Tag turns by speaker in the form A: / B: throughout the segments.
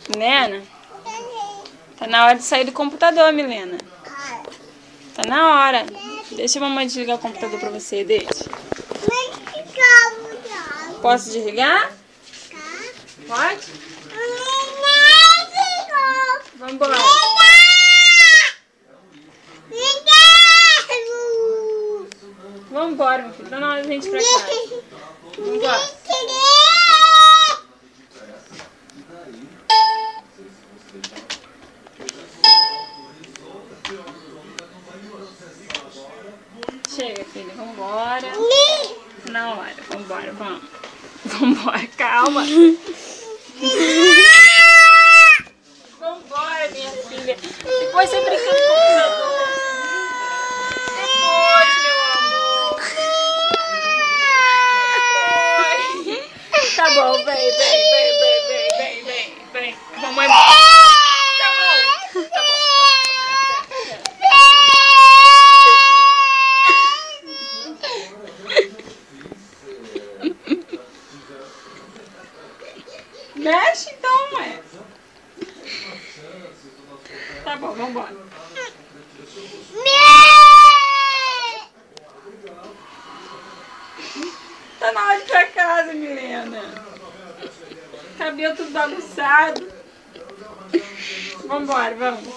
A: Milena, tá na hora de sair do computador, Milena. Tá na hora. Deixa a mamãe desligar o computador pra você, deixa. Posso desligar? Pode? Vambora. Vambora, meu filho. Tá na hora da gente ir pra casa. Vambora. Chega, filha. Vambora. Na hora. Vambora, vamos. Vambora, calma. Vambora, minha filha. Depois você brinca no computador. Depois, meu amor. Depois. Tá bom, vem. Mamãe. Tá bom. Tá bom. Mexe então, ué. Tá bom, vambora. Tá na hora de ir pra casa, Milena. Cabelo tudo bagunçado. Vambora, vamos.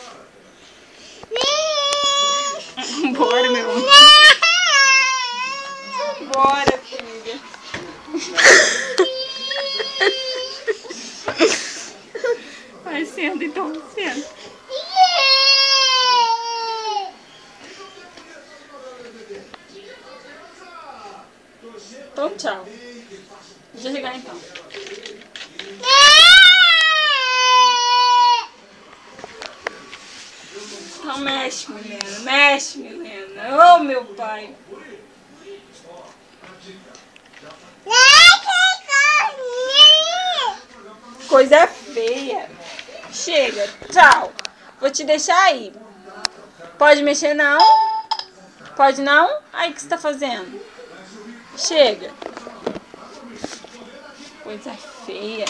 A: Vambora, meu amor. Vambora, filha. Vai, senta então, senta. Então, tchau. Desligar então. Então mexe, Milena. Mexe, Milena. Oh, meu pai. Coisa feia. Chega, tchau. Vou te deixar aí. Pode mexer não? Pode não? Aí, o que você tá fazendo? Chega. Coisa feia.